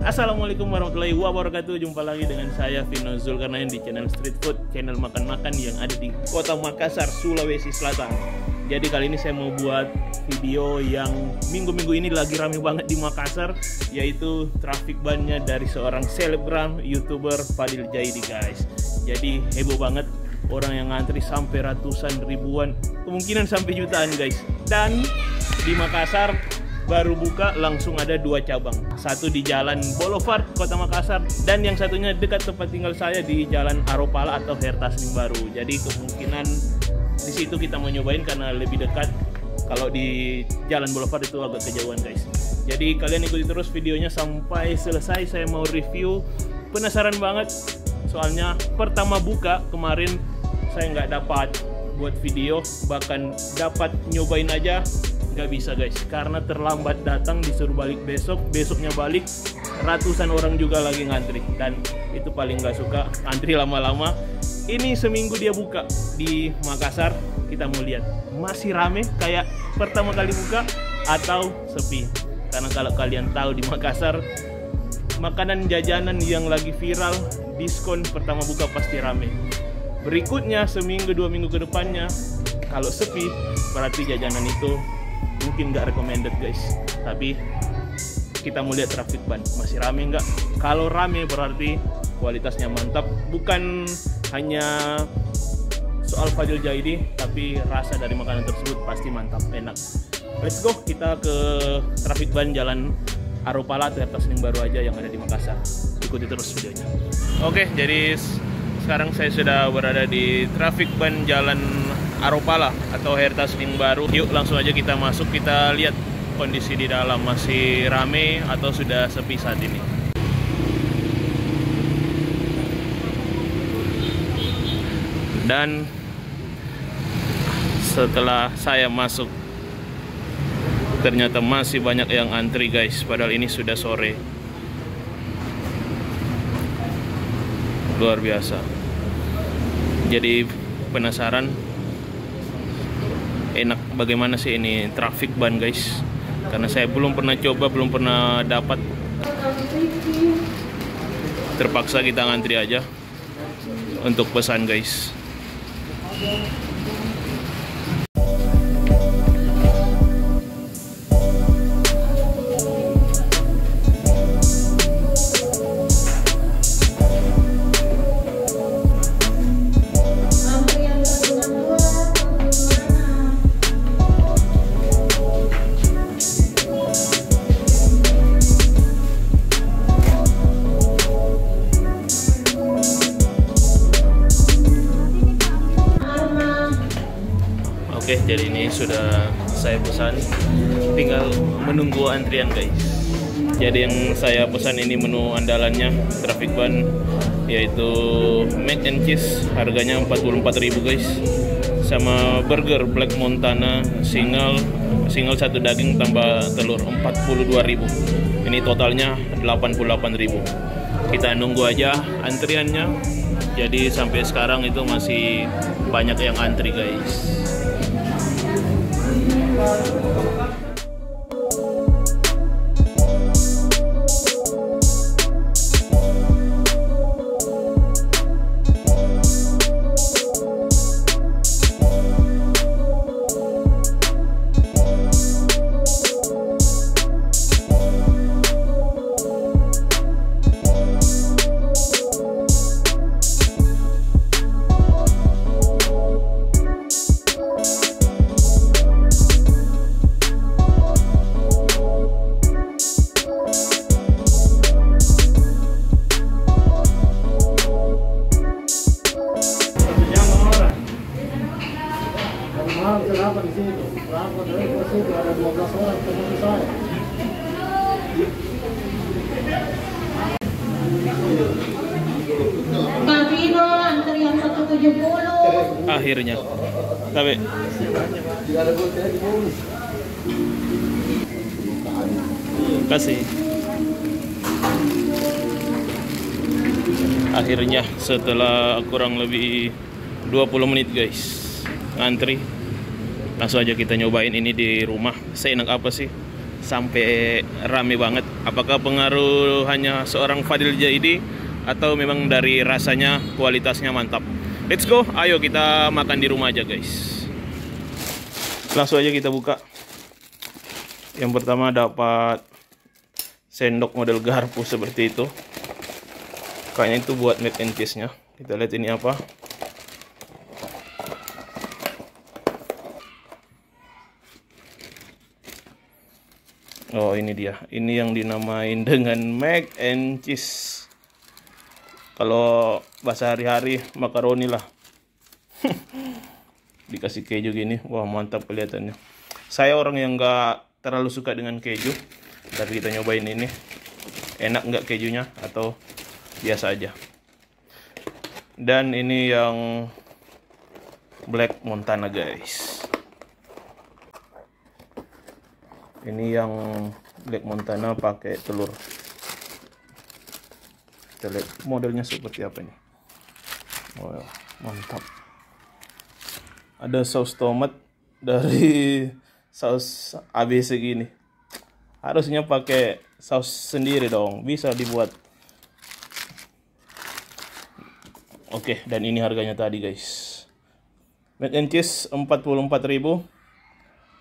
Assalamualaikum warahmatullahi wabarakatuh. Jumpa lagi dengan saya Vino Zulkarnain di channel Street Food, channel makan-makan yang ada di Kota Makassar, Sulawesi Selatan. Jadi kali ini saya mau buat video yang minggu-minggu ini lagi rame banget di Makassar, yaitu traffic ban-nya dari seorang selebgram YouTuber Fadil Jaidi, guys. Jadi heboh banget, orang yang ngantri sampai ratusan ribuan, kemungkinan sampai jutaan, guys. Dan di Makassar baru buka langsung ada 2 cabang, satu di Jalan Boulevard Kota Makassar dan yang satunya dekat tempat tinggal saya di Jalan Aropala atau Hertasning Baru. Jadi kemungkinan di situ kita mau nyobain karena lebih dekat. Kalau di Jalan Boulevard itu agak kejauhan, guys. Jadi kalian ikuti terus videonya sampai selesai. Saya mau review, penasaran banget soalnya pertama buka kemarin saya nggak dapat buat video, bahkan dapat nyobain aja nggak bisa, guys, karena terlambat datang, disuruh balik besoknya balik, ratusan orang juga lagi ngantri, dan itu paling nggak suka antri lama-lama. Ini seminggu dia buka di Makassar, kita mau lihat masih rame kayak pertama kali buka atau sepi. Karena kalau kalian tahu di Makassar makanan jajanan yang lagi viral diskon pertama buka pasti rame. Berikutnya seminggu 2 minggu ke depannya kalau sepi berarti jajanan itu mungkin nggak recommended, guys. Tapi kita mau lihat traffic ban masih rame nggak. Kalau rame berarti kualitasnya mantap, bukan hanya soal Fadil Jaidi tapi rasa dari makanan tersebut pasti mantap, enak. Let's go, kita ke traffic ban Jalan Aropala atau Hertasning Baru aja yang ada di Makassar. Ikuti terus videonya. Oke, jadi sekarang saya sudah berada di traffic ban Jalan Aropala atau Hertasning Baru. Yuk langsung aja kita masuk, kita lihat kondisi di dalam masih rame atau sudah sepi saat ini. Dan setelah saya masuk ternyata masih banyak yang antri, guys, padahal ini sudah sore. Luar biasa. Jadi penasaran enak bagaimana sih ini traffic ban, guys, karena saya belum pernah coba, belum pernah dapat. Terpaksa kita ngantri aja untuk pesan, guys. Oke, jadi ini sudah saya pesan, tinggal menunggu antrian, guys. Jadi yang saya pesan ini menu andalannya traffic ban, yaitu mac and cheese, harganya 44.000, guys. Sama burger Black Montana single 1 daging tambah telur 42.000. Ini totalnya 88.000. Kita nunggu aja antriannya. Jadi sampai sekarang itu masih banyak yang antri, guys. Kenapa di situ? Kenapa dari situ ada 12 orang teman saya. Kak Vino, antrian 170. Akhirnya. Tapi kasih. Akhirnya setelah kurang lebih 20 menit, guys, ngantri, langsung aja kita nyobain ini di rumah. Seenak apa sih sampai rame banget. Apakah pengaruh hanya seorang Fadil Jaidi atau memang dari rasanya, kualitasnya mantap. Let's go, ayo kita makan di rumah aja guys. Langsung aja kita buka. Yang pertama dapat sendok model garpu seperti itu. Kayaknya itu buat mac and cheese-nya. Kita lihat ini apa. Oh, ini dia. Ini yang dinamain dengan mac and cheese. Kalau bahasa hari-hari makaroni lah. Dikasih keju gini, wah mantap kelihatannya. Saya orang yang nggak terlalu suka dengan keju, tapi kita nyobain ini. Enak nggak kejunya atau biasa aja. Dan ini yang Black Montana guys. Ini yang Black Montana pakai telur. Kita lihat modelnya seperti apa nih. Wah, mantap. Ada saus tomat dari saus ABC gini. Harusnya pakai saus sendiri dong, bisa dibuat. Oke, dan ini harganya tadi guys. Mac and cheese 44.000.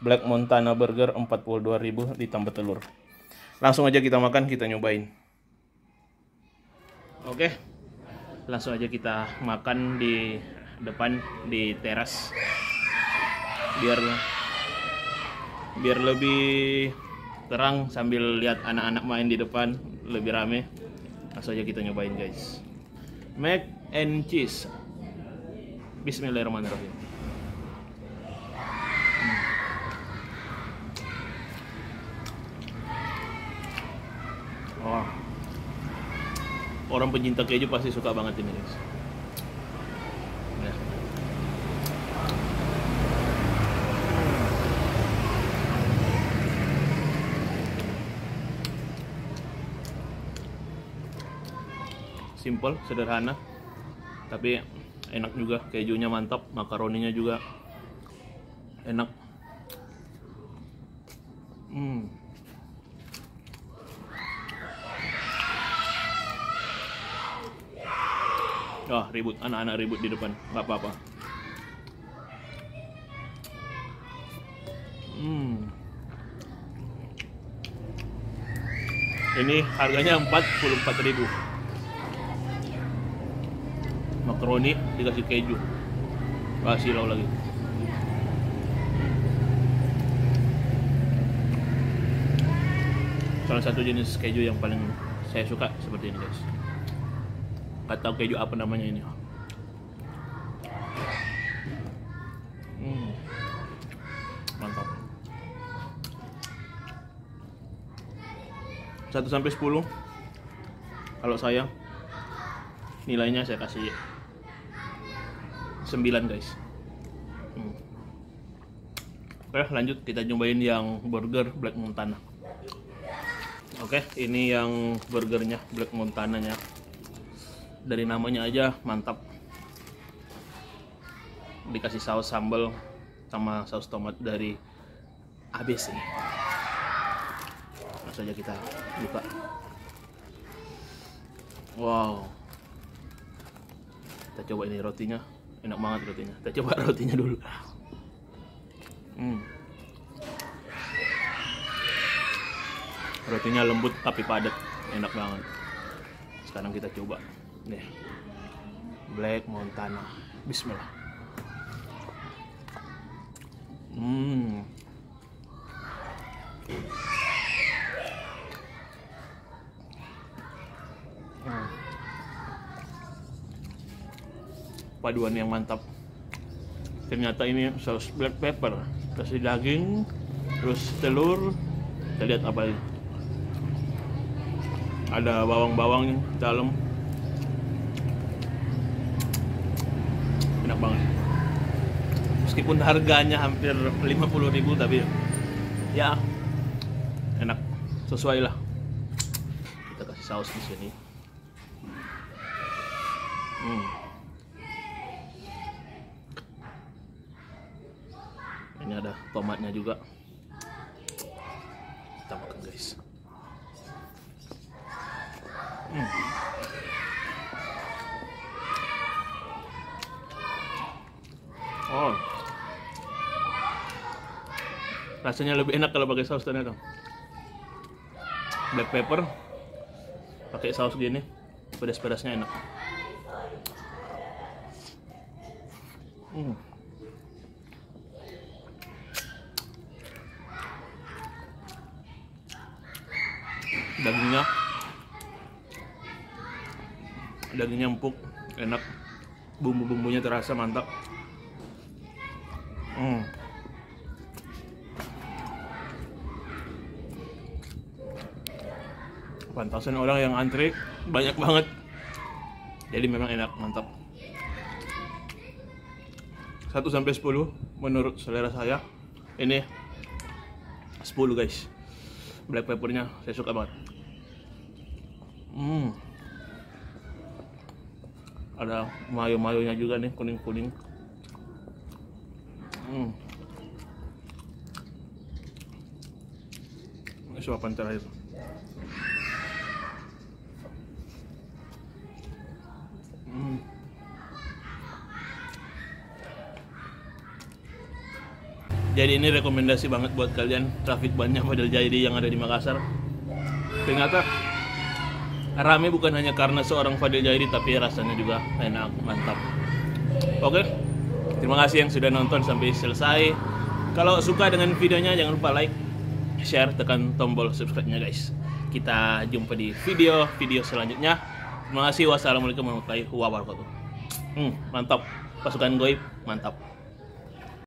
Black Montana burger 42.000 ditambah telur. Langsung aja kita makan, kita nyobain. Oke. Langsung aja kita makan di depan di teras. Biar lebih terang sambil lihat anak-anak main di depan, lebih rame. Langsung aja kita nyobain guys. Mac and cheese. Bismillahirrahmanirrahim. Oh. Orang pencinta keju pasti suka banget ini guys. Nah. Simple, sederhana, tapi enak juga. Kejunya mantap, makaroninya juga enak. Wah, ribut, anak-anak ribut di depan, nggak apa-apa. Ini harganya 44.000. Makaroni dikasih keju, kasih silau lagi. Salah satu jenis keju yang paling saya suka seperti ini guys. Gak tahu keju apa namanya ini. Mantap. 1 sampai 10. Kalau saya nilainya saya kasih 9 guys. Oke, lanjut kita cobain yang burger Black Montana. Oke, ini yang burgernya Black Montananya. Dari namanya aja mantap. Dikasih saus sambal sama saus tomat dari ABC. Langsung aja kita buka. Wow. Kita coba ini rotinya. Enak banget rotinya. Kita coba rotinya dulu. Rotinya lembut tapi padat. Enak banget. Sekarang kita coba. Nih, Black Montana. Bismillah. Paduan yang mantap. Ternyata ini saus black pepper, kasih daging, terus telur. Kita lihat apa ini. Ada bawang-bawang dalam. Enak banget. Meskipun harganya hampir 50.000 tapi ya enak, sesuai lah. Kita kasih saus di sini. Ini ada tomatnya juga. Kita makan guys. Oh, rasanya lebih enak kalau pakai saus ternyata. Black pepper pakai saus gini, pedas-pedasnya enak. Dagingnya empuk, enak, bumbu-bumbunya terasa mantap. Pantasan orang yang antri banyak banget, jadi memang enak, mantap. 1-10 menurut selera saya, ini 10 guys. Black peppernya saya suka banget. Ada mayo-mayonya juga nih, kuning-kuning. Ini suapan terakhir. Jadi ini rekomendasi banget buat kalian traffic banyak Fadel Jaidi yang ada di Makassar. Ternyata rame bukan hanya karena seorang Fadel Jaidi, tapi rasanya juga enak, mantap. Oke, terima kasih yang sudah nonton sampai selesai. Kalau suka dengan videonya jangan lupa like, share, tekan tombol subscribe-nya guys. Kita jumpa di video selanjutnya. Terima kasih. Wassalamualaikum warahmatullahi wabarakatuh. Mantap, pasukan goib, mantap.